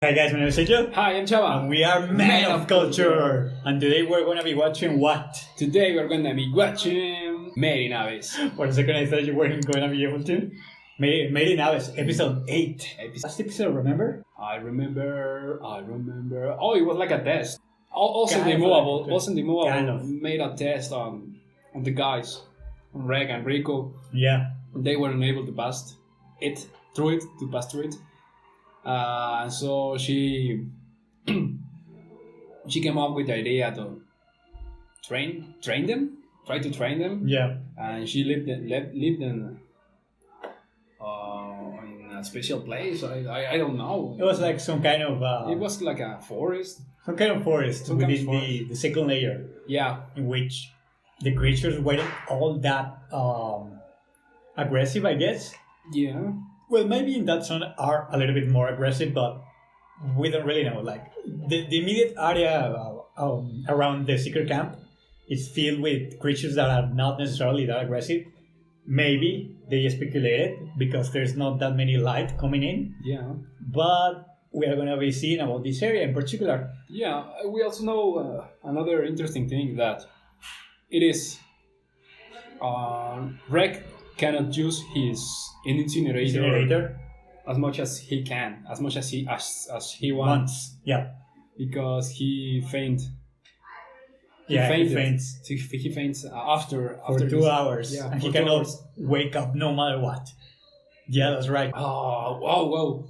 Hi guys, my name is Sergio. Hi, I'm Chava. And we are Men of Culture. And today we're going to be watching what? Today we're going to be watching Made in Abyss. For a second I thought you weren't going to be able to. Made in Abyss, episode 8. Last episode, remember? I remember. Oh, it was like a test. Also Kind the kind of. made a test on the guys, on Reg and Rico. Yeah. They weren't able to pass through it. So she came up with the idea to try to train them. Yeah. And she lived in a special place. I don't know. It was like some kind of... It was like a forest. Some kind of forest within the second layer. Yeah. In which the creatures weren't all that aggressive, I guess. Yeah. Well, maybe in that zone are a little bit more aggressive, but we don't really know. Like the immediate area around the secret camp is filled with creatures that are not necessarily that aggressive. Maybe they speculated because there's not that many light coming in. Yeah. But we are going to be seeing about this area in particular. Yeah. We also know another interesting thing that it is Rek cannot use his incinerator as much as he can, as much as he wants. Yeah. Because he faints. He faints. He faints after 2 hours. Yeah, and he 2 cannot hours. wake up no matter what. Yeah, that's right. Oh, wow.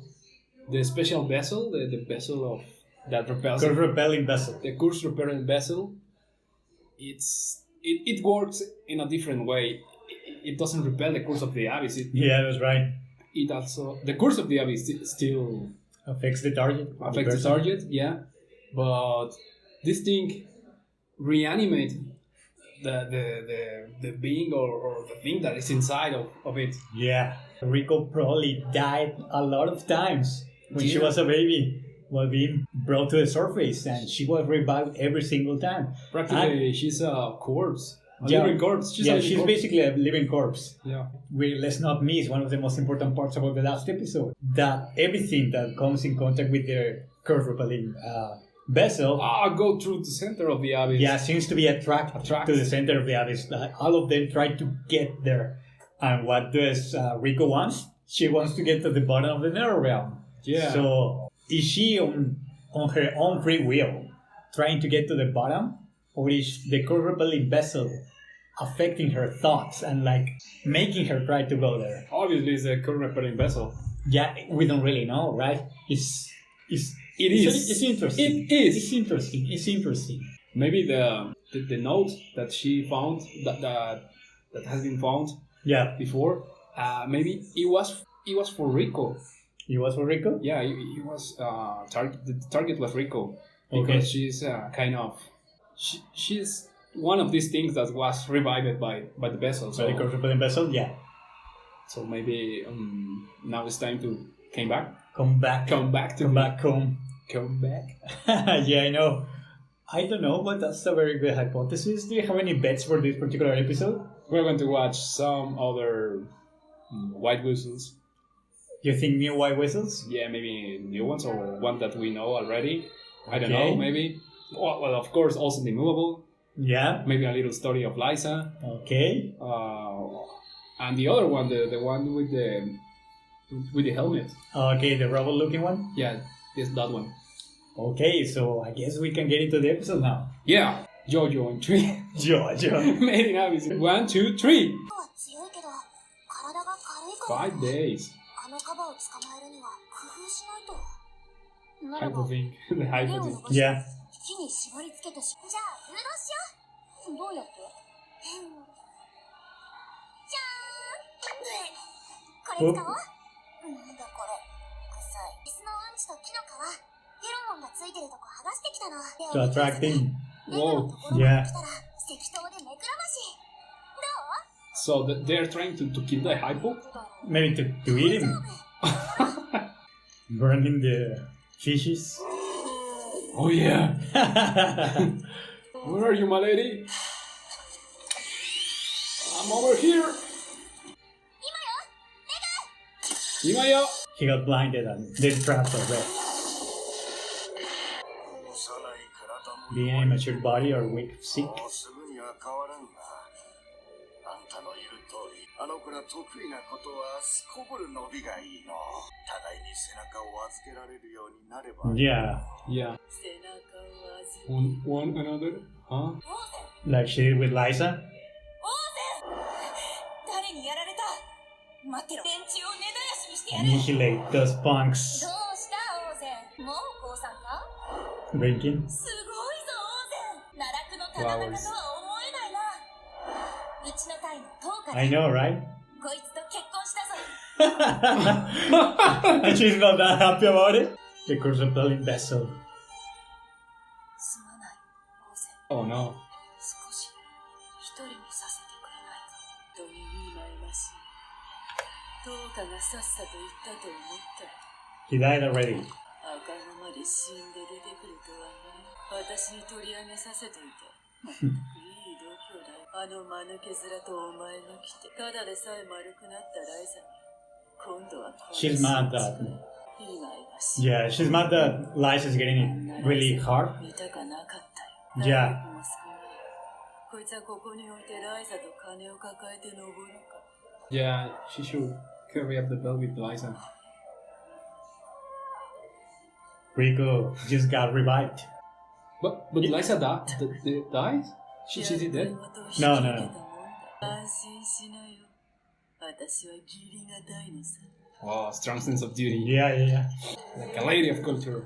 The special vessel, the vessel of that repels. Curse repelling vessel. The curse repelling vessel. It works in a different way. It doesn't repel the curse of the abyss. Yeah, that's right. It also the curse of the abyss still affects the target. Affects the target, yeah. But this thing reanimate the being or the thing that is inside of it. Yeah. Rico probably died a lot of times when she Yeah. was a baby while being brought to the surface, and she was revived every single time. Practically, she's a corpse. Yeah. Living corpse. She's corpse. Basically a living corpse. Yeah. Let's not miss one of the most important parts about the last episode. That everything that comes in contact with the curse repelling vessel go through the center of the abyss. Yeah, seems to be attracted to the center of the abyss. All of them try to get there. And what does Rico wants? She wants to get to the bottom of the nether realm. Yeah. So is she on her own free will trying to get to the bottom? Or is the curse repelling vessel affecting her thoughts and like making her try to go there? Obviously, it's a curse repelling vessel. Yeah, we don't really know, right? It's interesting. It's interesting. Maybe the note that she found that has been found before. Maybe it was for Rico. It was for Rico? Yeah, it was the target was Rico because she's kind of she's one of these things that was revived by the vessel. So by the curse repelling vessel, yeah. So maybe now it's time to come back. Come back home. Yeah, I know. I don't know, but that's a very good hypothesis. Do you have any bets for this particular episode? We're going to watch some other white whistles. You think new white whistles? Yeah, maybe new ones or one that we know already. I don't know, maybe. Well, of course, also the movable. Yeah. Maybe a little story of Liza. Okay. And the other one, the one with the helmet. Okay, the robot-looking one? Yeah, it's that one. Okay, so I guess we can get into the episode now. Yeah. Jojo in 3. Jojo. Made in Abyss. 1, 2, 3. 5 days. Hypo thing. The hypo thing. Yeah. 木に縛り付けてじゃあ誘導しようどうやってじゃーんこれ使おうなんだこれ臭い椅子のアンチと木の皮フェロモンがついてるとこ剥がしてきたの To attract him. レグのところまで来たら石灯で目くらましどう So they're trying to kill the hypo? Maybe to eat him. Burning the fishes. Oh yeah. Where are you, my lady? I'm over here. Imayo. He got blinded and they trapped her there. being an immature body or weak physique. もうすぐには変わらんが、あんたの言う通り、あの子ら得意なことはすこぶる伸びがいいの。互いに背中を預けられるようになれば。Yeah. Yeah. One another? Huh? Like she did with Liza. 誰にやられた？待ってろ。連中を根絶やしにしてやる。 Annihilate those punks. どうしたオーゼン？もう降参か？ Drinking. すごいぞオーゼン。奈落の戦いとは思えないな。うちの隊の10日 I know, right? こいつと結婚したぞ。 And she's not that happy about it. The crucible vessel. すまないオーゼン。 Oh no. 少し一人にさせてくれないか。本当にいいまいましい。10日がさっさと言ったと思った。 He died already. 赤子まで死んで出てくるとはね。私に取り上げさせといた。いい度胸だよ。あの間抜け面とお前が来て、ただでさえ丸くなったライザに。今度は She's mad that. いいまいましい。 Yeah, she's mad that Liza is getting it really hard. 見たかなかったよ。 Yeah. 体力も少ない。こいつはここに置いてライザと金を抱えて登るか。 Yeah, she should carry up the bell with Liza. Rico just got revived. But Liza dies? She did that? No, no, no. 安心しなよ。私は義理がたいのさ。 Oh, strong sense of duty. Yeah, yeah, yeah. Like a lady of culture.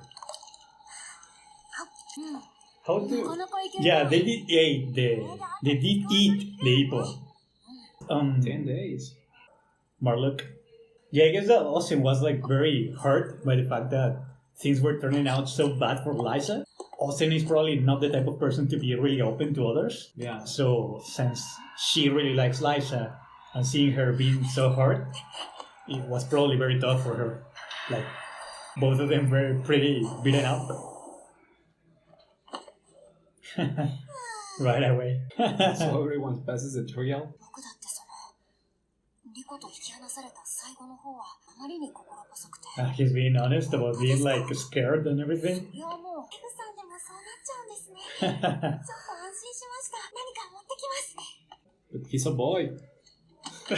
How do? Yeah, they did eat they did eat the apple. 10 days. Marlock. Yeah, I guess that Austin was like very hurt by the fact that things were turning out so bad for Liza. Austin is probably not the type of person to be really open to others. Yeah. So since she really likes Liza and seeing her being so hurt, it was probably very tough for her. Like both of them were pretty beaten up. Right away. So everyone passes the trial. 僕だってそのリコと引き離された最後の方はあまりに心細くて。 He's being honest about being like scared and everything. それはもうエグさんでもそうなっちゃうんですね。ちょっと安心しました。何か持ってきます。 But he's a boy.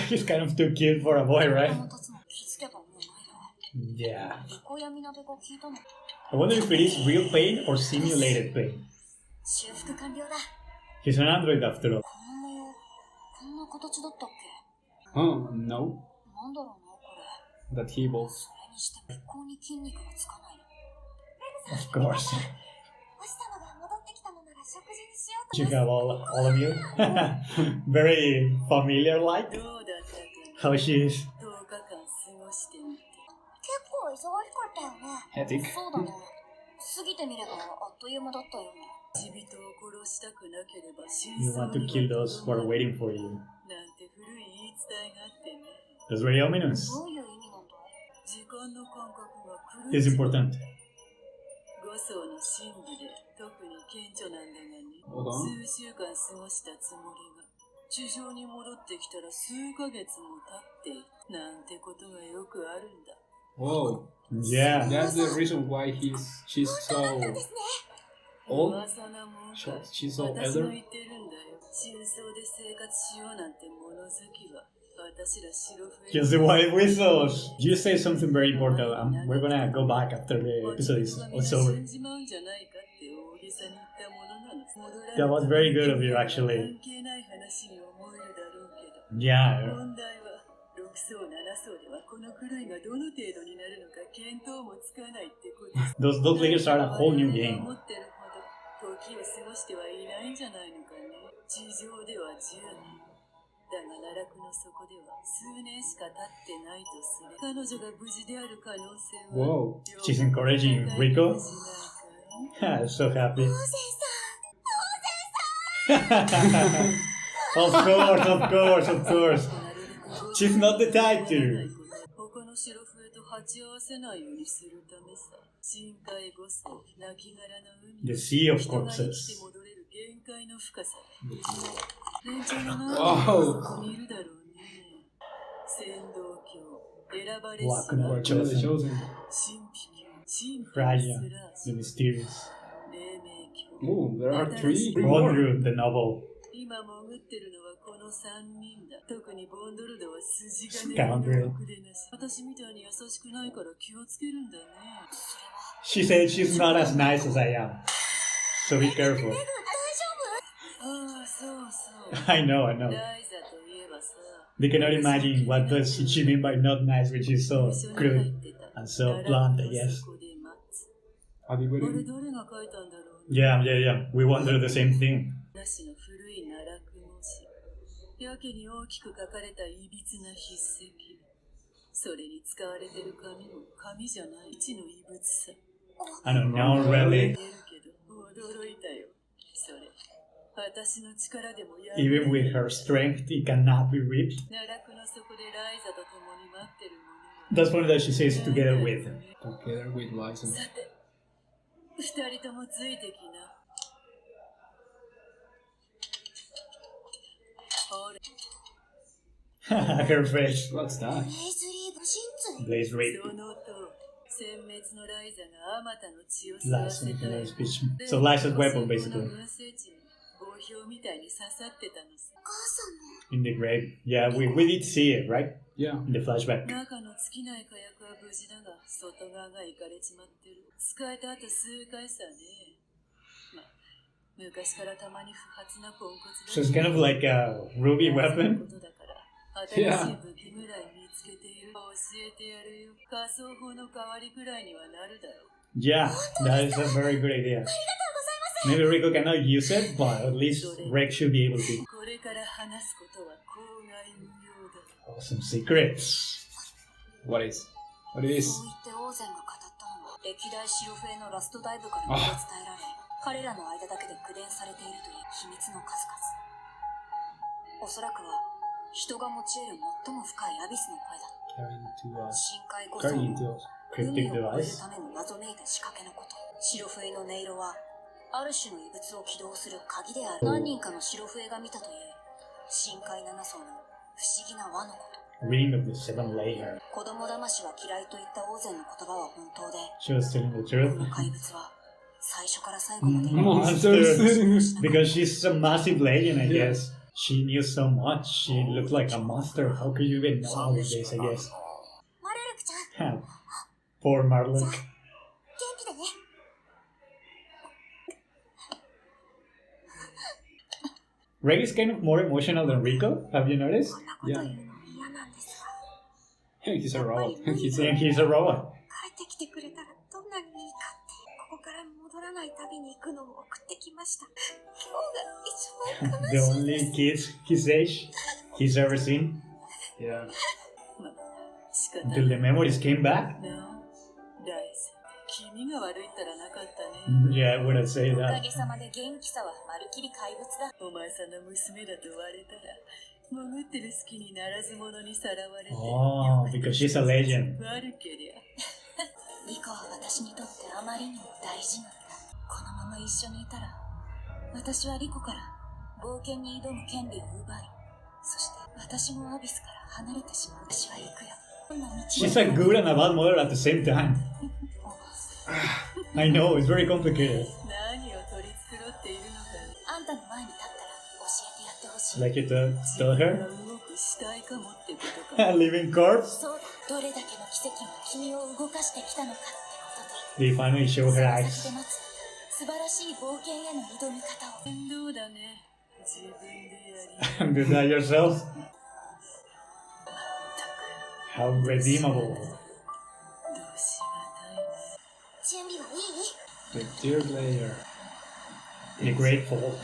He's kind of too cute for a boy, right? このつも気づけばもうないわ。 Yeah. リコ闇鍋が聞いたの。 I wonder if it is real pain or simulated pain. 修復完了だ。 He's an android after all. この模様、こんな形だったっけ？ Oh, no. なんだろうな、これ。 That he was. それにしても一向に筋肉がつかないの。 Of course. お日様が戻ってきたのなら食事にしようと。 You have all of you. Very familiar like どうだったかな。 how she is. 10日間過ごしてみて。結構忙しかったよね。 Hectic. そうだね。過ぎてみればあっという間だったよね。地人を殺したくなければ真 You 相 want to kill those who are waiting for you. なんて古い言い伝えがあってね。 That's very ominous. どういう意味なんだ？時間の感覚が狂 It's い important. 5層の神部で特に顕著なんだがね。数週間過ごしたつもりが地上に戻ってきたら数ヶ月も経ってなんてことがよくあるんだ。 Whoa. Yeah. That's the reason why she's so old. 噂なもんか。 She's so 私も elder. 言ってるんだよ。真相で生活しようなんて物好きは私ら白笛。 Just the white whistles. You say something very important. We're gonna go back after the episode is over. That was very good of you, actually. Yeah. 問題は6層7層ではこの狂いがどの程度になるのか見当もつかないってこと。 Those leaders are a whole new game. 持ってるほど時を過ごしてはいないんじゃないのかね。地上では10年。だが奈落の底では数年しか経ってないとする。彼女が無事である可能性は。 Whoa. She's encouraging Rico. I'm so happy. Of course, of course, of course. She's not the type to. 他の白笛と鉢合わせないようにするためさ。深海こそ亡き殻の海。 The sea of 人が生き corpses. て戻れる限界の深さ。連中の何 Wow. ここにいるだろうね。先導教、選ばれし Black and One of the chosen. 神秘教、神秘 Raya, すら the mysterious. 黎明教、Oh, there are three All more. through the novel. 今潜ってるのはこの3人だ。特にボンドルドは筋金入りのろくでなし。私みたいに優しくないから気をつけるんだね。 She said she's not as nice as I am. So be careful. ああ、そうそう。 I know. ライザといえばさ、 They cannot imagine what does she mean by not nice when she's so 一緒に入っ crude てた。 and so blunt, I guess. そこで待つ。 Have you これ read it? 誰が書いたんだろう。 Yeah. We wonder the same thing. なしの古い奈落文字。やけに大きく書かれたいびつな筆跡。それに使われてる紙も紙じゃない一の異物さ。 I don't know, 言 really. えるけど驚いたよ。それ、私の力でもやる。 Even with her strength, it cannot be ripped. 奈落の底でライザと共に待ってるものよ。 That's funny that she says together with. Together with license. さて、二人ともついてきな。ほれ、 Her face. What's that? Blaze rape. そのと、殲滅のライザがあまたの血を吸わ Lies せ in た her よ。 speech. So Liza's weapon, basically. 分生地に棒標みたいに刺さってたのさ。 In the grave. Yeah, we did see it, right? Yeah. In the flashback. 中の尽きない火薬は無事だが、外側がいかれちまってる。使えた後数回さね。ま、昔からたまに不発なポンコツ So it's kind of like a ruby weapon. ことだから新しい武器ぐらい見つけている。教えてやるよ。仮想法の代わりくらいにはなるだろう。 Yeah, that is a very good idea. Maybe Rico cannot use it, but at least Rex should be able to. これから話すことは口外無用だ。 Awesome secrets. What is? What is? そう言ってオーゼンが語ったのは歴代白笛のラストダイブから名を伝えられ彼らの間だけで口伝されているという秘密の数々。おそらくは人が持ち得る最も深いアビスの声だ。 Carrying to us. 深海こそ Carrying to us. 海 Cryptic を越える device. ための謎めいた仕掛けのこと。白笛の音色はある種の異物を起動する鍵である。何人かの白笛が見たという深海七層の不思議な輪のこと。 Ring of the seven layer. 子供騙しは嫌いといったオーゼンの言葉は本当で、 She was telling the こ truth. の怪物は最初から最後まで Monsters. Because she's a massive legend, I guess. She knew so much. She looked like a monster. How could you even know all of this, I guess? マルルクちゃん、 Poor Marlon. 元気でね。 Reg is kind of more emotional than Rico. Have you noticed? こんなこと言うの嫌なんですが、 He's a robot. And he's a robot. 帰ってきてくれたらどんなにいいかって、ここから戻らない旅に行くのを送ってきました。今日が一番 The 悲しい only kid his age he's ever seen. Yeah. ま、仕方ない Until the memories came back. なあ、ライズ、君が悪いったらなかったね。 Yeah, I wouldn't say おか that. げさまで元気さはまるきり怪物だ。お前さんの娘だと言われたら、潜ってる隙にならず者にさらわれて。 Oh, because she's a legend. 悪けりゃ。リコは私にとってあまりにも大事なんだ。このまま一緒にいたら、私はリコから冒険に挑む権利を奪い、そして私もアビスから離れてしまう。私は行くよ。どんな道も She's a good and a bad mother at the same time. I know, it's very complicated. 何を取り繕っているのか。あんたの前に立ったら教えてやってほしい。 Like you told 自 her. 分が動く死体かもってことか。 A living corpse. そうだ、どれだけの奇跡が君を動かしてきたのかってことで。 They finally show her その eyes. 先で待つ素晴らしい冒険への挑み方を。面倒だね。自分でやり。 Do that yourself. まったく。 How redeemable. どうしがたいね。準備はいい？ The third layer. The Great Fault.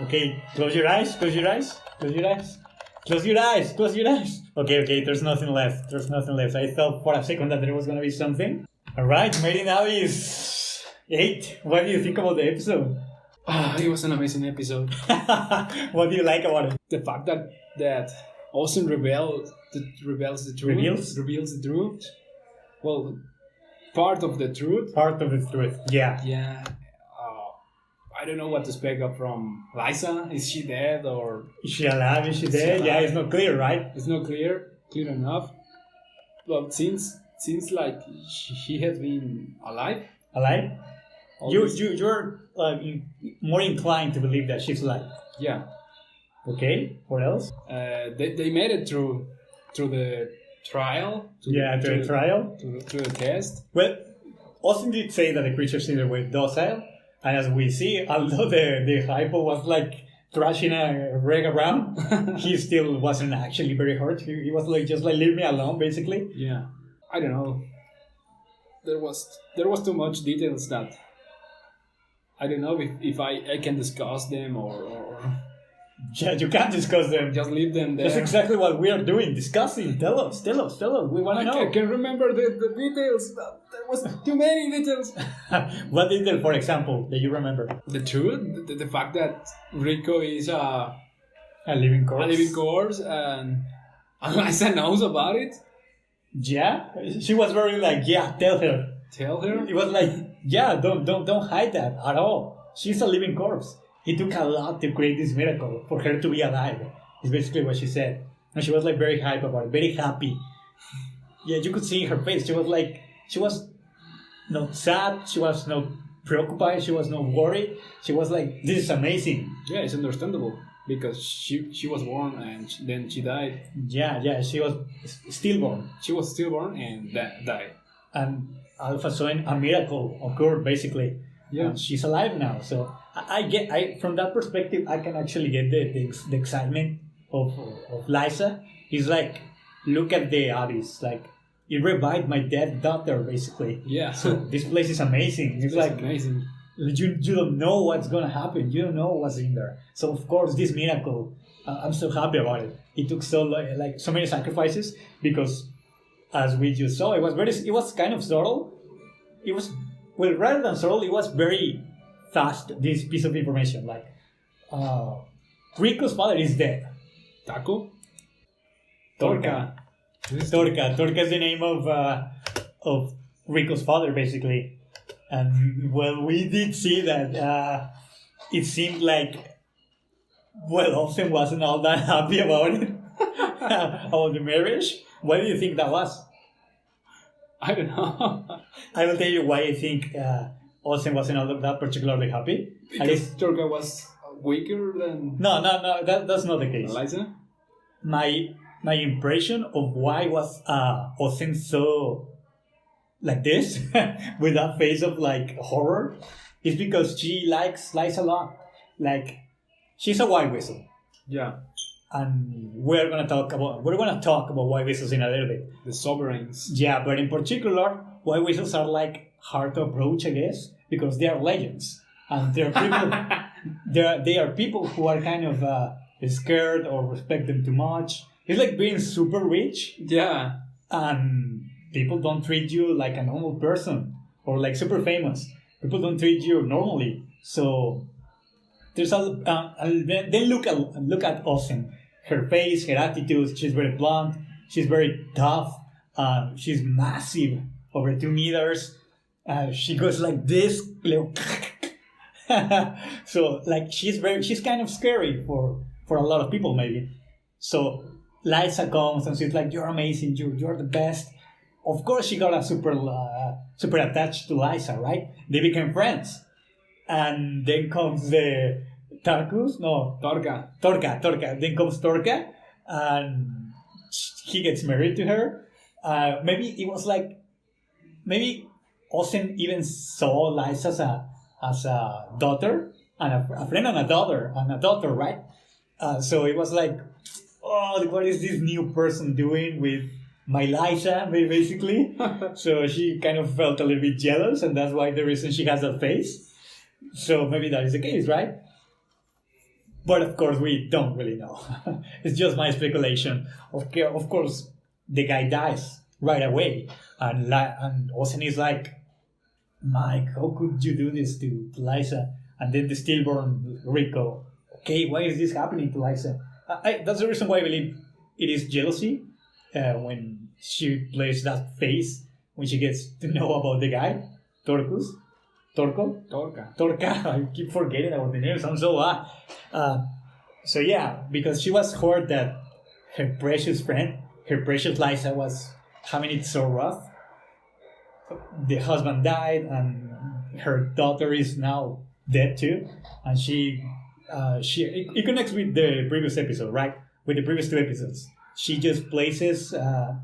Okay, close your eyes, close your eyes, close your eyes. Close your eyes, close your eyes. Okay, there's nothing left. There's nothing left. I thought for a second that there was gonna be something. Alright, Made now is 8. What do you think about the episode? It was an amazing episode. What do you like about it? The fact that Austin reveals the truth. Reveals the truth. Well, part of the truth. Part of the truth, yeah. Yeah. I don't know what to expect of from Liza. Is she dead or Is she alive? Is she dead? Yeah, it's not clear, right? it's not clear enough? Well, seems like she has been alive. Alive? You're more inclined to believe that she's alive. Yeah. Okay. What else? They made it through the trial. Through the trial. Through the test. Well, Austin did say that the creatures in the way docile, and as we see, although the hypo was like thrashing a rag around, he still wasn't actually very hurt. He was like just like leave me alone, basically. Yeah. I don't know. There was too much details that I don't know if I can discuss them or Yeah, you can't discuss them. just leave them there. That's exactly what we are doing, discussing. Tell us. We want to know. I can remember the details. There was too many details. What detail, for example, that you remember? The truth, the fact that Rico is A living corpse. a living corpse and Liza knows about it. Yeah, she was very like, yeah, tell her. Tell her. It was like, yeah, don't hide that at all. She's a living corpse. It took a lot to create this miracle for her to be alive. Is basically what she said, and she was like very hype about it, very happy. Yeah, you could see in her face. She was not sad. She was not preoccupied. She was not worried. She was like, this is amazing. Yeah, it's understandable because she was born and then she died. Yeah, she was stillborn. She was stillborn and died. And all of a sudden, a miracle occurred, basically. Yeah. And she's alive now. So I from that perspective, I can actually get the excitement of Liza. It's like, look at the abyss. Like, it revived my dead daughter, basically. Yeah. So this place is amazing. It's like amazing. You don't know what's gonna happen. You don't know what's in there. So of course, this miracle, I'm so happy about it. It took so many sacrifices because, as we just saw, it was kind of subtle. It was, well, rather than subtle, it was very fast. This piece of information, like, Rico's father is dead. Taco. Torca. Torca is the name of Rico's father, basically. And well, we did see that it seemed like, well, Austin wasn't all that happy about it, about the marriage. Why do you think that was? I don't know. I will tell you why I think Austin wasn't all that particularly happy. Because Torca was weaker than... No, that's not the case. Liza? My impression of why was Austin so like this, with that face of like horror, is because she likes Liza a lot. Like, she's a white whistle. Yeah. And we're gonna talk about white whistles in a little bit. The sovereigns. Yeah, but in particular, white whistles are like hard to approach, I guess, because they are legends, and they're people. they are people who are kind of scared or respect them too much. It's like being super rich. Yeah. And people don't treat you like a normal person, or like super famous. People don't treat you normally. So there's then look at Austin. Her face, her attitude. She's very blunt. She's very tough. She's massive, over 2 meters. She goes like this. So like she's kind of scary for a lot of people, maybe. So Liza comes and she's like, "You're amazing. You're the best." Of course, she got super attached to Liza, right? They became friends, and then comes the Torca. Then comes Torca, and he gets married to her. Maybe it was like, maybe Austin even saw Liza as a daughter and a friend and a daughter, right? So it was like, oh, what is this new person doing with my Liza, basically? So she kind of felt a little bit jealous, and that's why the reason she has that face. So maybe that is the case, right? But of course, we don't really know. It's just my speculation. Of course, the guy dies right away, and Austin is like, Mike, how could you do this to Liza? And then the stillborn Rico. Okay, why is this happening to Liza? That's the reason why I believe it is jealousy when she plays that face when she gets to know about the guy, Torca. I keep forgetting about the names. I'm so so yeah, because she was hurt that her precious friend, her precious Liza, was having it so rough. The husband died, and her daughter is now dead too, and it connects with the previous episode, right? With the previous 2 episodes, she just places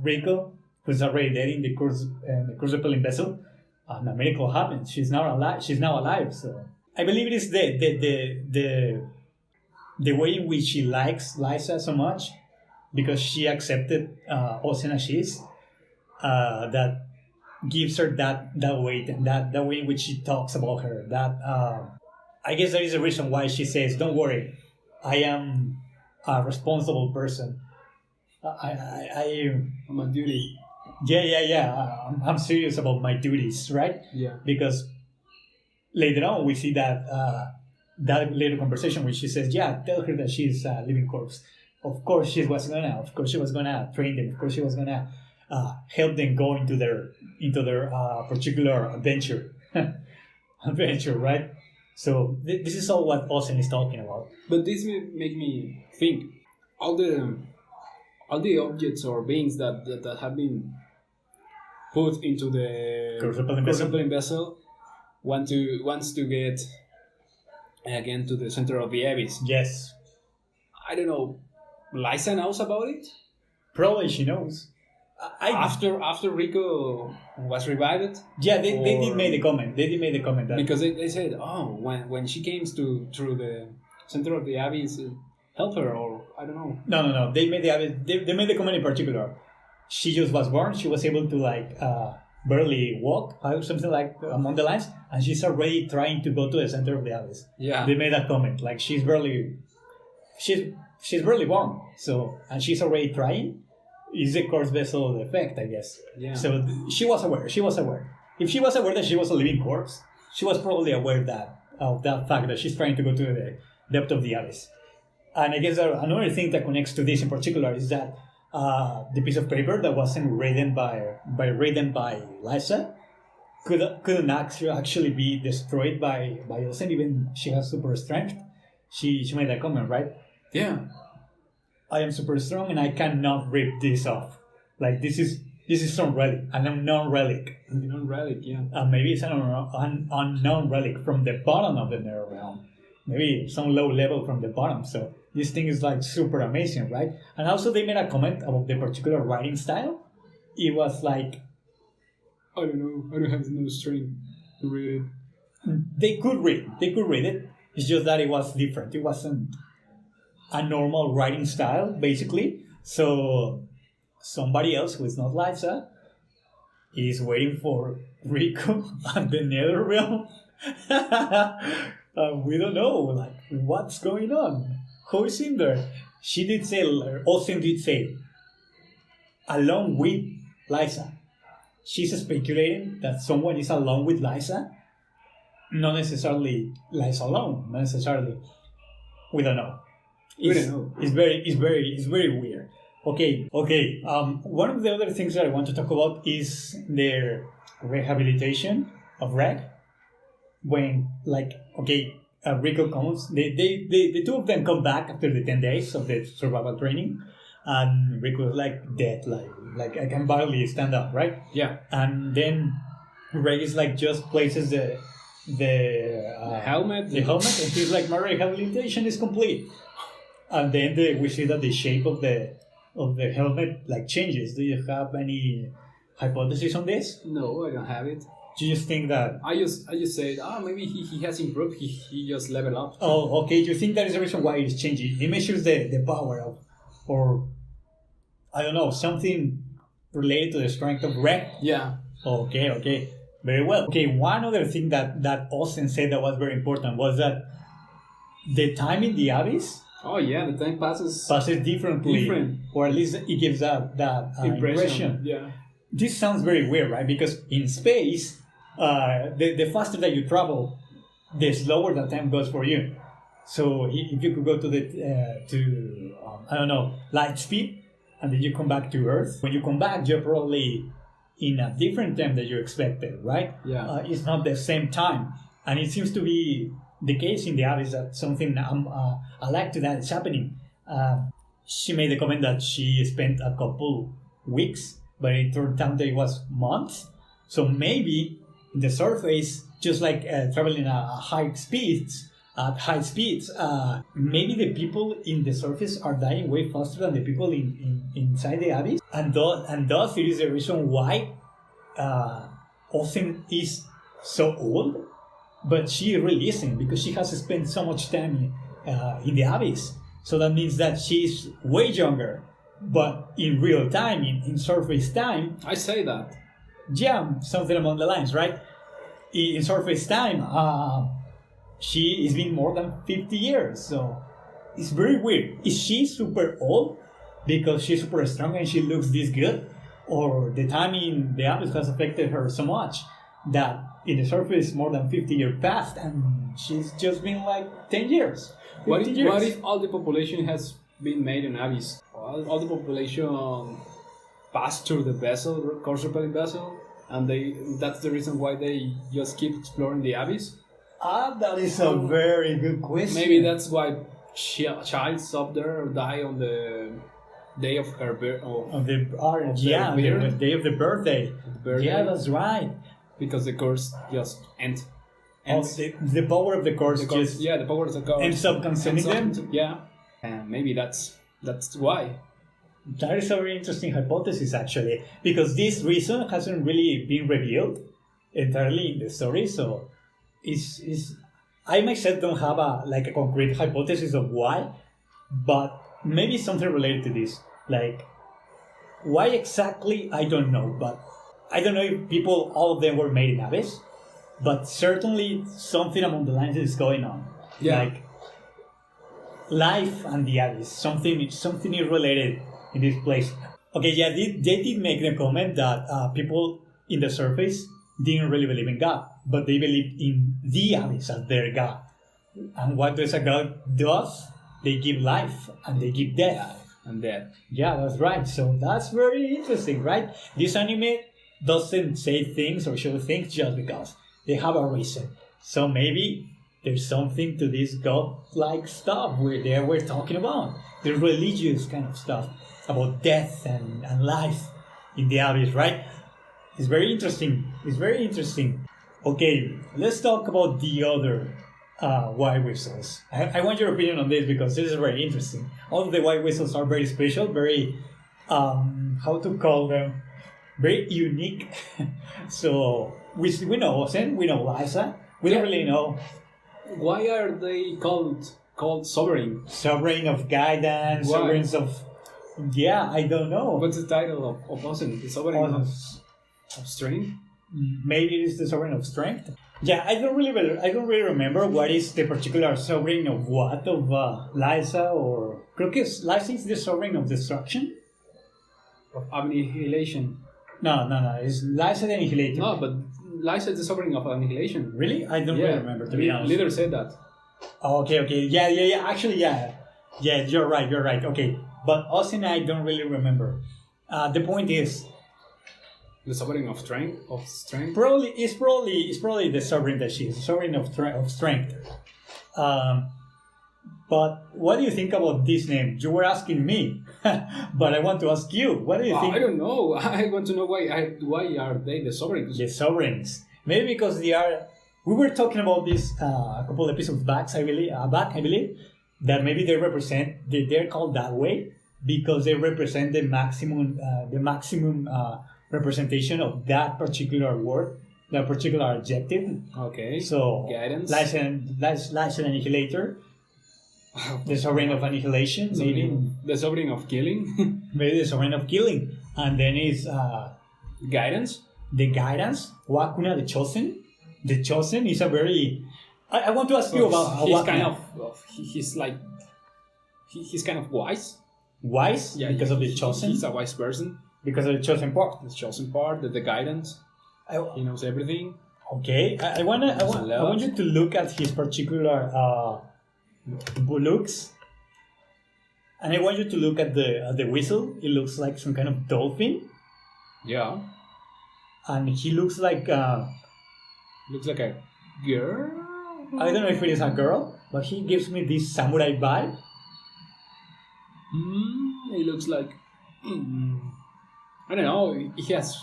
Rico, who's already dead, in the cruise-repelling vessel, and a miracle happens. She's now alive. So I believe it is the way in which she likes Lysa so much, because she accepted Osen as she is, that gives her that weight, and that way in which she talks about her. That I guess that is the reason why she says, "Don't worry, I am a responsible person. I'm on duty." Yeah. I'm serious about my duties, right? Yeah. Because later on we see that that later conversation where she says, "Yeah, tell her that she's a living corpse." Of course she was gonna train them. Of course she was gonna help them go into their particular adventure, right? So this is all what Osen is talking about. But this make me think all the objects or beings that have been put into the cruise-repelling vessel wants to get again to the center of the abyss. Yes. I don't know. Lysa knows about it? Probably she knows. After Rico was revived? Yeah, they did make the comment. That because they said, when she came through the center of the abyss, help her, or I don't know. No. They made the comment in particular. She just was born. She was able to barely walk, or something like among the lines, and she's already trying to go to the center of the abyss. Yeah. They made that comment. Like she's barely born. So, and she's already trying. Is the corpse vessel effect, I guess. Yeah. So she was aware. If she was aware that she was a living corpse, she was probably aware of that fact that she's trying to go to the depth of the abyss. And I guess another thing that connects to this in particular is that the piece of paper that wasn't written by Lysa couldn't actually be destroyed by Osen, even she has super strength. She made that comment, right? Yeah. I am super strong and I cannot rip this off. Like this is some relic, an unknown relic. An unknown relic, yeah. Maybe it's an unknown relic from the bottom of the nether realm. Maybe some low level from the bottom. So this thing is like super amazing, right? And also they made a comment about the particular writing style. It was like, I don't know. I don't have no strength to read it. They could read it. It's just that it was different. It wasn't a normal writing style, basically. So somebody else who is not Lysa is waiting for Rico and the nether realm. We don't know, like, what's going on. Who is in there? She did say, Austin did say, along with Lysa. She's speculating that someone is along with Lysa. Not necessarily Lysa alone. Not necessarily. We don't know. It's very weird. Okay. One of the other things that I want to talk about is their rehabilitation of Reg. When, Rico comes, the two of them come back after the 10 days of the survival training, and Rico is dead, like I can barely stand up, right? Yeah. And then Reg is just places the helmet, and he's like, my rehabilitation is complete. And then we see that the shape of the helmet changes. Do you have any hypothesis on this? No, I don't have it. Do you think that... I just said, maybe he has improved, he just leveled up. Oh, okay. Do you think that is the reason why it's changing? It measures the power of, or, I don't know, something related to the strength of Reg? Yeah. Okay. Very well. Okay, one other thing that Austin said that was very important was that the time in the abyss... Oh yeah, the time passes differently. Or at least it gives that impression. Yeah. This sounds very weird, right? Because in space, the faster that you travel, the slower the time goes for you. So if you could go to light speed, and then you come back to Earth, when you come back, you're probably in a different time that you expected, right? Yeah. It's not the same time, and it seems to be the case in the abyss that something I like to that is happening. She made the comment that she spent a couple weeks, but it turned out that it was months. So maybe the surface just like traveling at high speeds. At high speeds, maybe the people in the surface are dying way faster than the people inside the abyss, and thus it is the reason why Austin is so old, but she really isn't, because she has spent so much time in the abyss. So that means that she's way younger, but in real time, in surface time, I say that. Yeah, something along the lines, right? In surface time, it's been more than 50 years, so it's very weird. Is she super old because she's super strong and she looks this good? Or the time in the abyss has affected her so much that in the surface more than 50 years passed and she's just been like 10 years? What years. if all the population has been made in abyss? All the population passed through the vessel, course repelling vessel, and that's the reason why they just keep exploring the abyss? That is a very good question. Maybe that's why childs up there die on the day of her birth. The day of the birthday. Yeah, that's right. Because the curse just ends. The power of the curse the power of the curse ends up consuming them. Yeah, and maybe that's why. That is a very interesting hypothesis, actually, because this reason hasn't really been revealed entirely in the story. So, I myself don't have a concrete hypothesis of why, but maybe something related to this. Like, why exactly, I don't know, but I don't know if all of them were made in abyss, but certainly something along the lines is going on. Yeah. Like, life and the abyss, something is related in this place. Okay, yeah, they did make the comment that people in the surface didn't really believe in God, but they believed in the abyss as their God. And what does a God does? They give life and they give death. And death. Yeah, that's right. So that's very interesting, right? This anime doesn't say things or show things just because. They have a reason. So maybe there's something to this God-like stuff we're talking about. The religious kind of stuff about death and life in the abyss, right? It's very interesting. Okay, let's talk about the other white whistles. I want your opinion on this because this is very interesting. All of the white whistles are very special, very, how to call them, very unique. So we know Osen, we know Liza. We don't really know. Why are they called sovereign? Sovereign of guidance, Why? sovereigns of... Yeah, I don't know. What's the title of Osen? The sovereign of strength? Maybe it is the sovereign of strength. Yeah, I don't really remember what is the particular sovereign of what of Liza or Crocus. Liza is the sovereign of destruction. Of annihilation. No. It's Liza the Annihilator. No, but Liza is the sovereign of annihilation. Really? I don't really remember, to be honest. Leader said that. Okay. Yeah. Actually, yeah. Yeah, you're right. Okay. But us and I don't really remember. The point is... The sovereign of strength? Probably the sovereign that she is. The sovereign of strength. But what do you think about this name? You were asking me, but I want to ask you. What do you think? I don't know. I want to know why are they the sovereigns? The sovereigns. Maybe because they are... We were talking about this a couple episodes back, I believe, that maybe they're called that way because they represent the maximum representation of that particular word, that particular adjective. Okay. So, guidance. Lice and Annihilator. The sovereign of annihilation. The sovereign of killing. Maybe the sovereign of killing. And then is... guidance. The guidance. Wakuna, the chosen. The chosen is a very... I want to ask you about... He's kind of wise. Wise? Yeah, because of the chosen? He's a wise person. Because of the chosen part. The chosen part, the guidance. He knows everything. Okay. I want you to look at his particular looks. And I want you to look at the whistle. It looks like some kind of dolphin. Yeah. And he looks like... looks like a girl? I don't know if it is a girl, but he gives me this samurai vibe. He looks like... I don't know, he has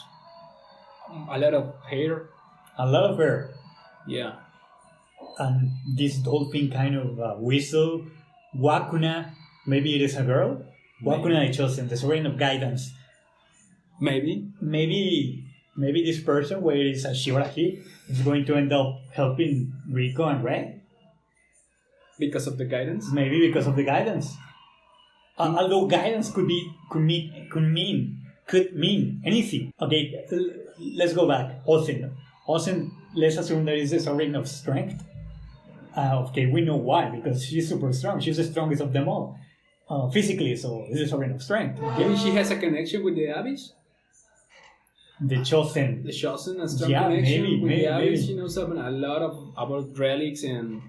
a lot of hair. A lot of hair. Yeah. And this dolphin kind of whistle. Wakuna, maybe it is a girl. Wakuna is chosen, the sovereign of guidance. Maybe this person, where it is a Shibarahi, is going to end up helping Rico and Ray. Because of the guidance? Maybe because of the guidance. Although guidance could mean anything. Okay, let's go back. Ozen, let's assume that is the sovereign of strength. Okay, we know why, because she's super strong. She's the strongest of them all. Physically, so is the sovereign of strength. Maybe she has a connection with the Abyss? The Chosen, a strong connection with the Abyss. She knows a lot about relics and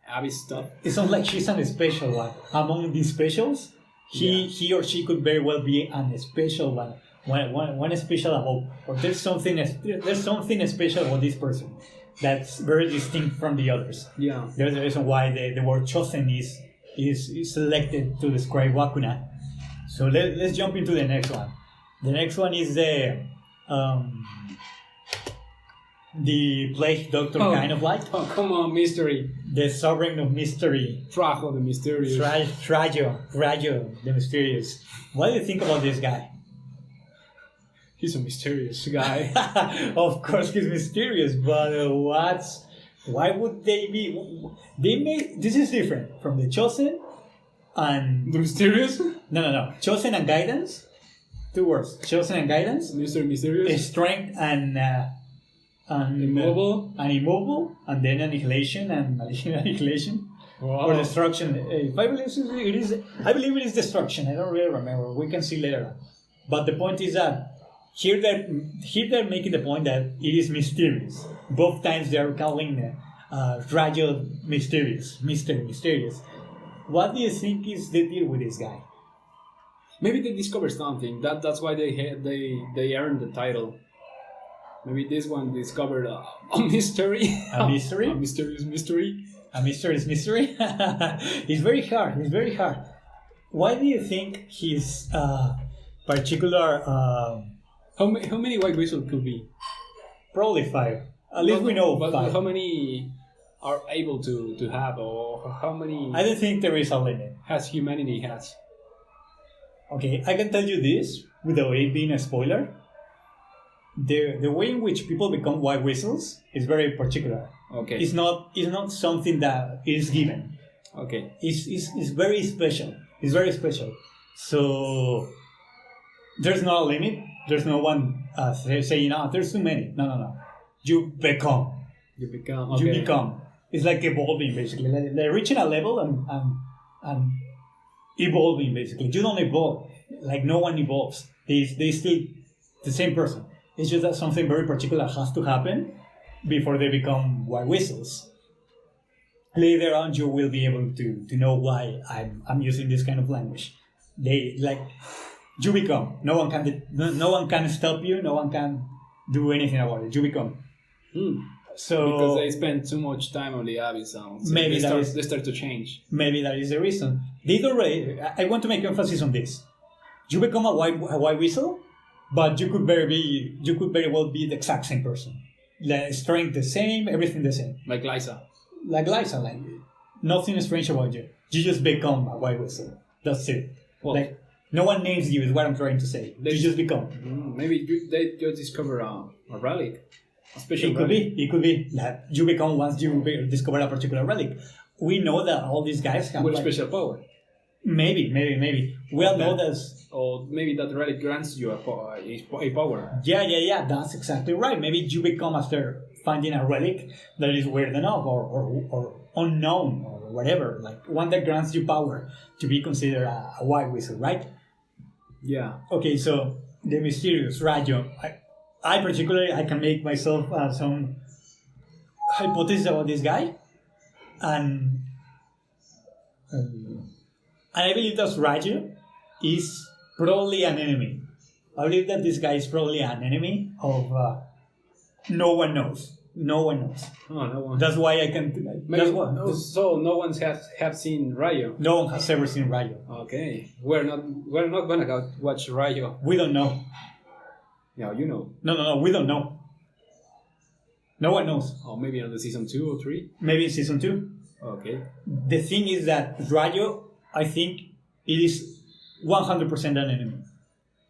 Abyss stuff. It sounds like she's a special one. Among these specials, he or she could very well be a special one. One special about, or there's something special about this person that's very distinct from the others. Yeah. There's a reason why the word chosen is selected to describe Wakuna. So let's jump into the next one. The next one is the plague doctor kind of like. Oh, come on, mystery. The sovereign of mystery. Trajo the mysterious. Rayo the mysterious. What do you think about this guy? He's a mysterious guy. Of course he's mysterious, but why would they be? This is different from the chosen and the mysterious. No. Chosen and guidance. 2 words. Chosen and guidance. Mr. Mysterious. Strength and immobile. And immobile, and then annihilation and annihilation. Wow. Or destruction. If I believe it is destruction. I don't really remember. We can see later. But the point is that here they're making the point that it is mysterious. Both times they are calling Rayo mysterious. What do you think is the deal with this guy? Maybe they discovered something. That's why they earned the title. Maybe this one discovered a mystery. A mystery? A mysterious mystery. A mysterious mystery? It's very hard. Why do you think his particular... How many white whistles could be? Probably 5. At least we know 5. How many are able to have, or how many... I don't think there is a limit. Has humanity has? Okay, I can tell you this without it being a spoiler. The way in which people become white whistles is very particular. Okay. It's not something that is given. Okay. It's very special. It's very special. So there's no limit. There's no one saying, there's too many. No. You become. Okay. You become. It's like evolving, basically. Like reaching a level and evolving, basically. You don't evolve. Like no one evolves. They still the same person. It's just that something very particular has to happen before they become white whistles. Later on, you will be able to know why I'm using this kind of language. You become. No one can stop you. No one can do anything about it. You become. So because they spend too much time on the Abyss sounds. Maybe they start to change. Maybe that is the reason. I want to make emphasis on this. You become a white whistle, but you could very well be the exact same person. The strength the same, everything the same. Like Liza, like nothing strange about you. You just become a white whistle. That's it. Well, no one names you is what I'm trying to say. You just become. Maybe they just discover a relic. A special relic. It could be that you become once you discover a particular relic. We know that all these guys have with special power. Maybe. We all know that. Or maybe that relic grants you a power. Yeah. That's exactly right. Maybe you become after finding a relic that is weird enough or unknown or whatever. Like one that grants you power to be considered a white whistle, right? Yeah. Okay, so the mysterious Rayo. I particularly can make myself some hypothesis about this guy, and I believe that Rayo is probably an enemy. I believe that this guy is probably an enemy of. No one knows. Oh, no one. That's why I can. So no one have seen Rayo. No one has ever seen Rayo. Okay, we're not gonna go watch Rayo. We don't know. Yeah, you know. No, we don't know. No one knows. Or maybe on the season 2 or 3. Maybe in season 2. Okay. The thing is that Rayo, I think it is 100% an enemy.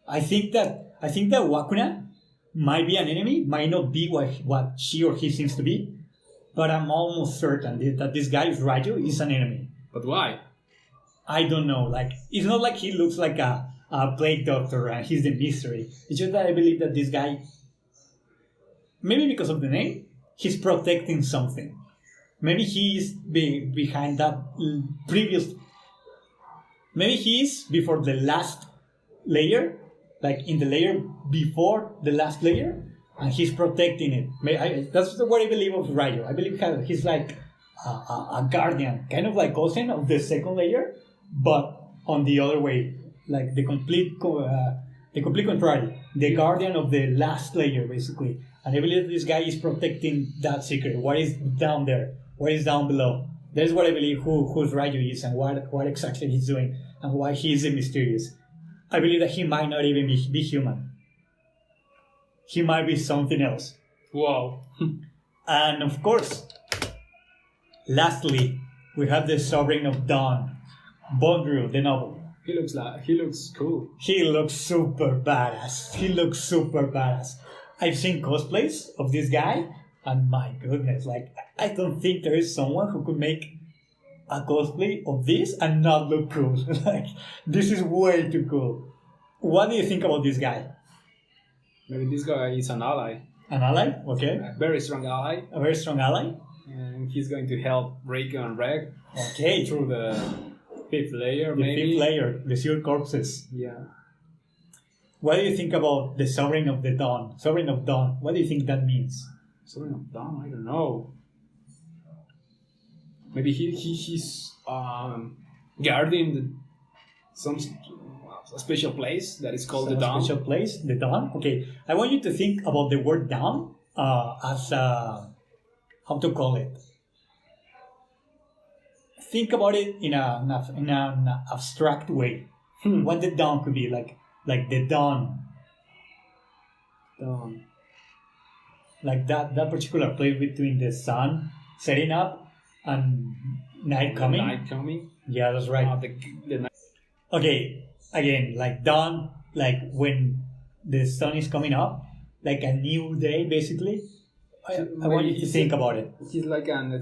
I think that Wakuna might be an enemy, might not be what she or he seems to be, but I'm almost certain that this guy Rayo is an enemy. But why? I don't know. Like, it's not like he looks like a plague doctor and he's the mystery. It's just that I believe that this guy, maybe because of the name, he's protecting something. Maybe he is behind that previous. Maybe he is before the last layer, like in the layer before the last layer, and he's protecting it. That's what I believe of Rayo. I believe he's like a guardian, kind of like Gosen of the second layer, but on the other way, like the complete contrary, the guardian of the last layer, basically. And I believe this guy is protecting that secret. What is down there? What is down below? That's what I believe who's Rayo is and what exactly he's doing and why he is mysterious. I believe that he might not even be human. He might be something else. Wow. And of course, lastly, we have the Sovereign of Dawn, Bondru, the noble. He looks cool. He looks super badass. I've seen cosplays of this guy, and my goodness, like, I don't think there is someone who could make a cosplay of this and not look cool. Like, this is way too cool. What do you think about this guy? Maybe this guy is an ally. An ally? Okay. A very strong ally. A very strong ally? And he's going to help Reiko and Reg. Okay. Through the 5th layer, the maybe. The 5th layer, the Sealed Corpses. Yeah. What do you think about the Sovereign of the Dawn? Sovereign of Dawn, what do you think that means? Sovereign of Dawn? I don't know. Maybe he's guarding some special place that is called the Dawn. Special place, the Dawn. Okay, I want you to think about the word Dawn as how to call it. Think about it in an abstract way. What the Dawn could be like the dawn. Dawn. Like that particular place between the sun setting up and night coming. Night coming. Yeah, that's right. The night. Okay, again, like dawn, like when the sun is coming up, like a new day, basically. I want you to think about it. He's like an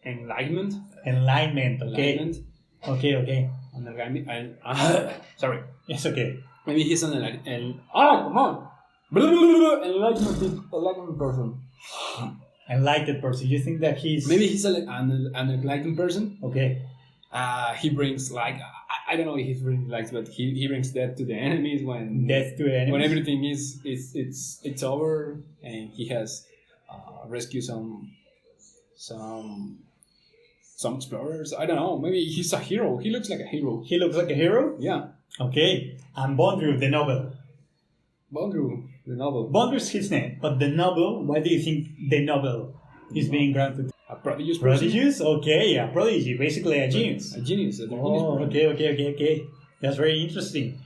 enlightenment. Enlightenment, okay. Okay. Sorry. It's okay. Maybe he's an come on! Enlightened person. Enlightened person. You think that he's... Maybe he's an enlightened person. Okay. He brings, like, I don't know if he brings light, but he brings death to the enemies when... Death to the enemies? When everything it's over and he has rescued some explorers. I don't know. Maybe he's a hero. He looks like a hero. He looks like a hero? Yeah. Okay. And Bondru, the noble. Bondru, the noble. Bondru is his name, but the noble, why do you think the noble is being granted? A prodigious person. Prodigious? Okay, a prodigy. Basically a genius. A genius. Okay. That's very interesting.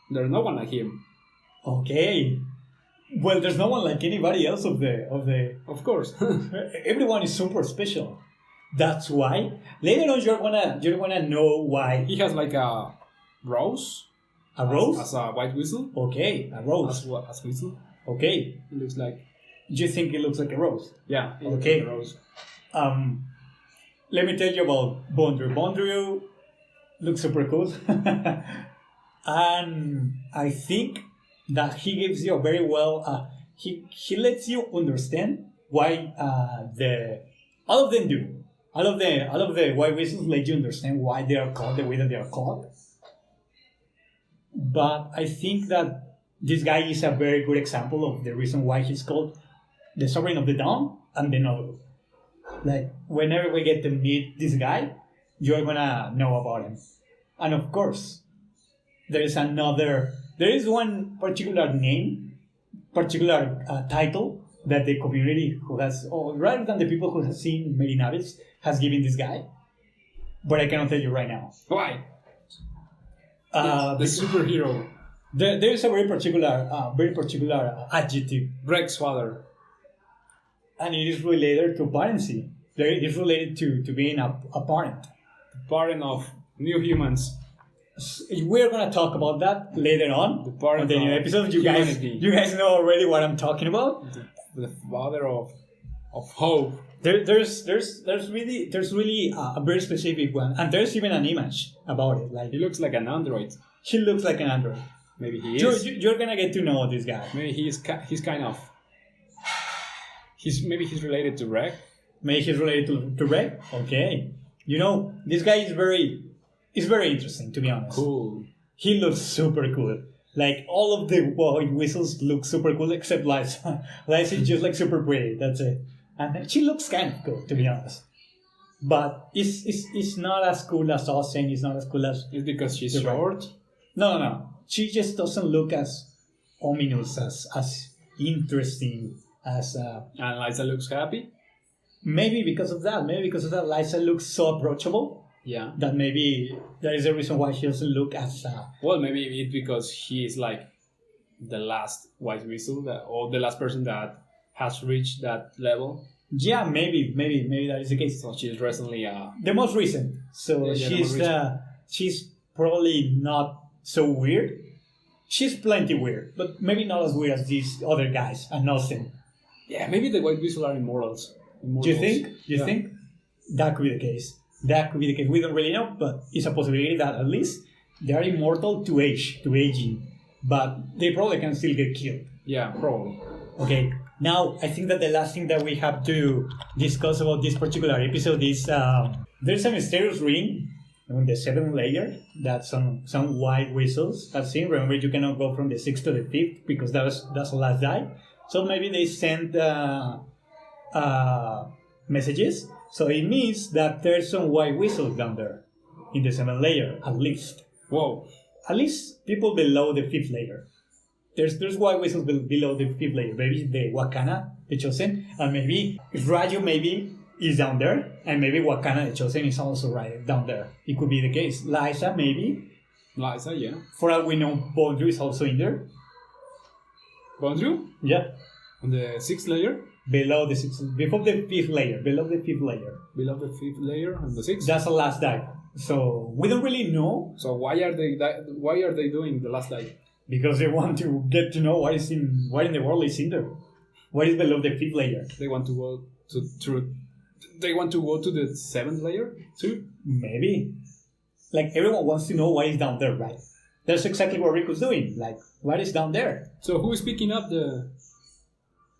There's no one like him. Okay. Well, there's no one like anybody else of the... Of course. Everyone is super special. That's why. Later on, you're gonna know why. He has like a rose. A rose? As a white whistle. Okay, a rose. As whistle. Okay. It looks like... You think it looks like a rose? Yeah. Okay. Like a rose. Let me tell you about Bondru. Bondru looks super cool. And I think that he gives you a very well... he lets you understand why all of them do. All of the white whistles let you understand why they are called the way that they are called. But I think that this guy is a very good example of the reason why he's called the Sovereign of the Dawn and the Noble. Like, whenever we get to meet this guy, you're gonna know about him. And of course, there is one particular title that the community who has, or rather than the people who have seen Merinavis, has given this guy. But I cannot tell you right now. Why? The superhero. There is a very particular adjective. Reg's father. And it is related to parency. It is related to being a parent. Parent of new humans. We're gonna talk about that later on. The parent the new of episode. You humanity. guys know already what I'm talking about. The father of hope. There's really a very specific one, and there's even an image about it. Like He looks like an android. he looks like an android. Maybe he is. You're gonna get to know this guy. Maybe he's kind of. Maybe he's related to Reg. Maybe he's related to Ray. Okay, this guy is very interesting, to be honest. Cool. He looks super cool. Like all of the white whistles look super cool except Liza. Liza is just like super pretty. That's it. And she looks kind of cool, to be honest. But it's not as cool as Austin. It's not as cool as. It's because she's short. No. She just doesn't look as ominous, as interesting as. And Liza looks happy. Maybe because of that. Liza looks so approachable. Yeah. That maybe that is the reason why she doesn't look as. Well, maybe it's because he is like the last white whistle or the last person that has reached that level. Yeah, maybe that is the case. So she's recently the most recent. So she's probably not so weird. She's plenty weird, but maybe not as weird as these other guys and Austin. Yeah, maybe the white whistle are immortals. Do you think? Think that could be the case? We don't really know, but it's a possibility that at least they are immortal to aging, but they probably can still get killed. Yeah, probably. Okay, now I think that the last thing that we have to discuss about this particular episode is there's a mysterious ring on the 7th layer that some white whistles have seen. Remember, you cannot go from the 6th to the 5th because that's the last die. So maybe they send messages. So it means that there's some white whistles down there in the 7th layer, at least. Whoa. At least people below the 5th layer. There's white whistles below the 5th layer. Maybe the Wakana, the Chosen, and maybe Raju maybe is down there, and maybe Wakana, the Chosen, is also right down there. It could be the case. Liza, maybe. Liza, yeah. For all we know, Bondru is also in there. Bondru? Yeah. On the 6th layer? Below the 6th, before the 5th layer, below the 5th layer. Below the 5th layer and the 6th? That's the last dive. So we don't really know. So why are they doing the last dive? Because they want to get to know what in the world is in there. What is below the 5th layer? They want to go they want to go to the 7th layer too? Maybe. Like everyone wants to know what is down there, right? That's exactly what Rico's doing. Like, what is down there? So who is picking up the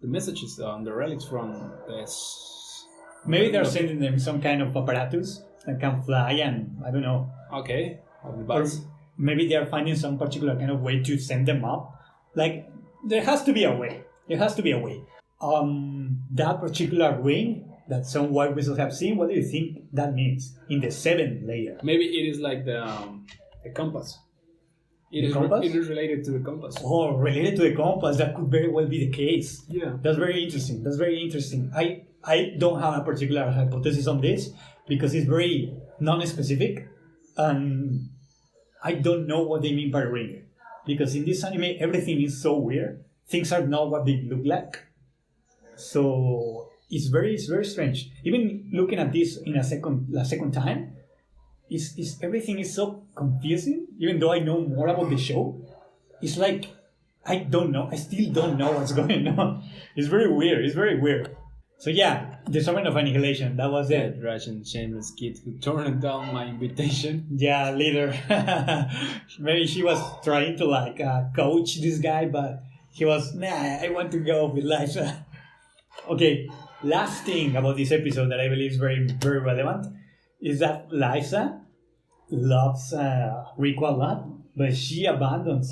messages on the relics from this? Maybe they're sending them some kind of apparatus that can fly and I don't know. Okay. Or maybe they are finding some particular kind of way to send them up. Like, there has to be a way. That particular ring that some white whistles have seen, what do you think that means in the 7th layer? Maybe it is like the compass. It is related to the compass. Oh, related to the compass. That could very well be the case. Yeah. That's very interesting. I don't have a particular hypothesis on this because it's very non-specific and I don't know what they mean by ring. Because in this anime, everything is so weird. Things are not what they look like. So it's very strange. Even looking at this in a second time, everything is so confusing. Even though I know more about the show, it's like I don't know. I still don't know what's going on. It's very weird. So yeah, the Summer of Annihilation. That was it. That Russian shameless kid who turned down my invitation. Yeah, later. Maybe she was trying to coach this guy, but he was I want to go with Liza. Okay, last thing about this episode that I believe is very very relevant is that Liza loves Rico a lot, but she abandons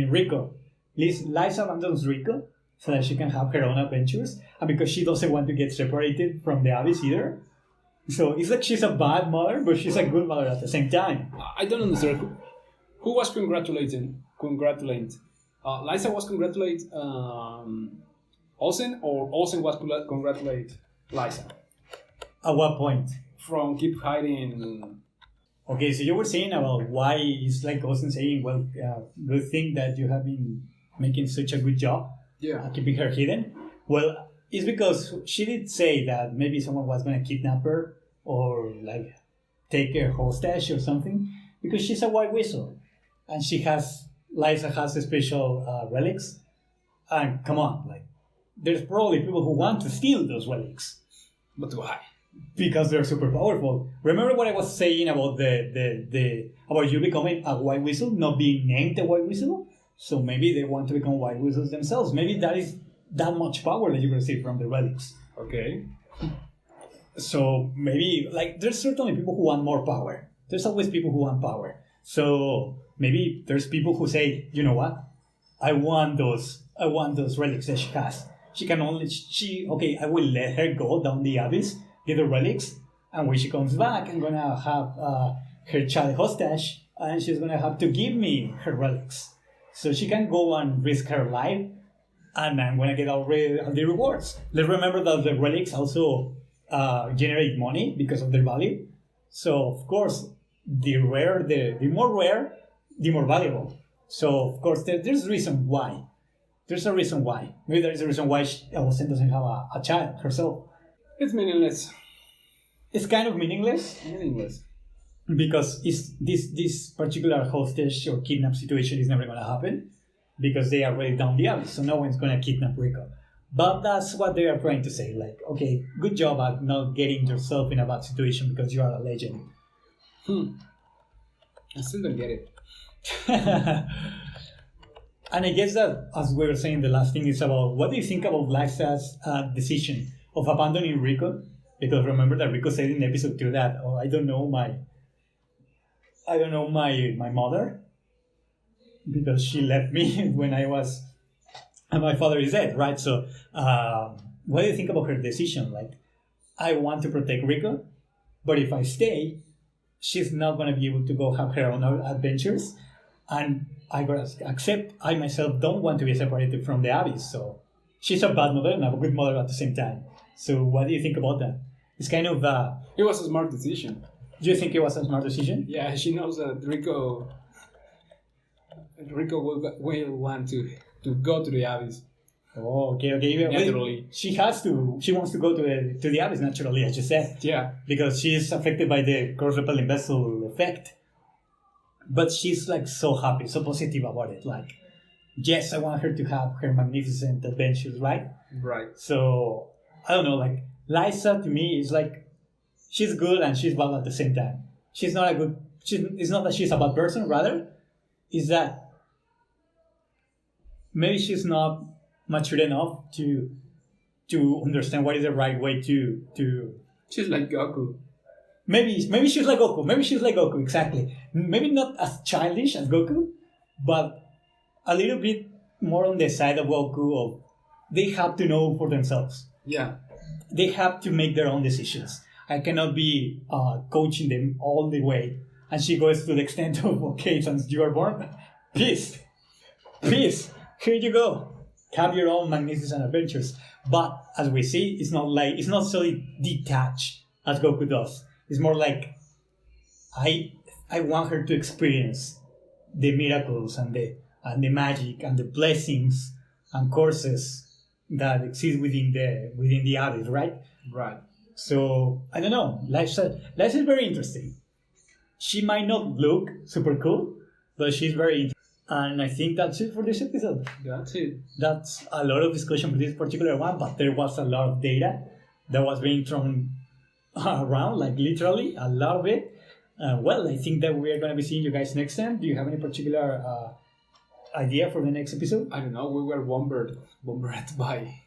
Rico. Liza abandons Rico so that she can have her own adventures, and because she doesn't want to get separated from the Abyss either. So it's like she's a bad mother, but she's a good mother at the same time. I don't understand. Who was congratulating? Liza was congratulating Olsen, or Olsen was congratulating Liza? At what point? From keep hiding. Okay, so you were saying about why it's like Olsen saying, well, good thing that you have been making such a good job. Yeah. Keeping her hidden. Well, it's because she did say that maybe someone was going to kidnap her or like take her hostage or something because she's a white whistle and Liza has special relics. And come on, like there's probably people who want to steal those relics. But why? Because they're super powerful. Remember what I was saying about about you becoming a white whistle, not being named a white whistle? So maybe they want to become white whistles themselves. Maybe that is that much power that you receive from the relics. Okay. So maybe like there's certainly people who want more power. There's always people who want power. So maybe there's people who say, you know what? I want those relics that she has. I will let her go down the abyss, get the relics, and when she comes back, I'm gonna have her child hostage, and she's gonna have to give me her relics. So she can go and risk her life, and I'm gonna get all the rewards. Let's remember that the relics also generate money because of their value. So of course, the more rare, the more valuable. So of course, there's a reason why. There's a reason why. Maybe there's a reason why Olsen doesn't have a child herself. It's meaningless. It's kind of meaningless. Because this particular hostage or kidnap situation is never going to happen because they are already down the abyss, so no one's going to kidnap Rico. But that's what they are trying to say. Like, okay, good job at not getting yourself in a bad situation because you are a legend. I still don't get it. And I guess that, as we were saying, the last thing is about what do you think about Liza's decision of abandoning Rico? Because remember that Rico said in episode 2 that, I don't know my mother because she left me when I was, and my father is dead, right? So, what do you think about her decision? Like, I want to protect Rico, but if I stay, she's not going to be able to go have her own adventures, and I gotta accept I myself don't want to be separated from the abyss. So, she's a bad mother and a good mother at the same time. So, what do you think about that? It's kind of it was a smart decision. Do you think it was a smart decision? Yeah, she knows that Rico will want to go to the abyss. Oh, okay. Naturally. She wants to go to the abyss naturally, as you said. Yeah. Because she is affected by the cross-repelling vessel effect. But she's like so happy, so positive about it. Like, yes, I want her to have her magnificent adventures, right? Right. So, I don't know, like, Liza to me is like, she's good and she's bad at the same time. It's not that she's a bad person, rather, is that maybe she's not mature enough to understand what is the right way to. She's like Goku. Maybe she's like Goku. Exactly. Maybe not as childish as Goku, but a little bit more on the side of Goku of they have to know for themselves. Yeah. They have to make their own decisions. I cannot be coaching them all the way. And she goes to the extent of, okay, since you are born, peace, here you go. Have your own magnificent adventures. But as we see, it's not so detached as Goku does. It's more like, I want her to experience the miracles and the magic and the blessings and courses that exist within the abyss, right? Right. So, I don't know. Liza is very interesting. She might not look super cool, but she's very interesting. And I think that's it for this episode. That's it. That's a lot of discussion for this particular one, but there was a lot of data that was being thrown around, like literally, a lot of it. Well, I think that we are going to be seeing you guys next time. Do you have any particular idea for the next episode? I don't know. We were bombarded by...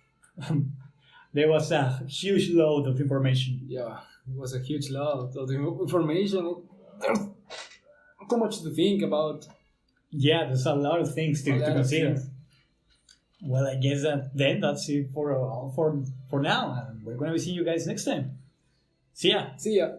There was a huge load of information. Yeah, it was a huge load of information. There's too much to think about. Yeah, there's a lot of things to consider. Well, I guess that's it for now. And we're going to be seeing you guys next time. See ya. See ya.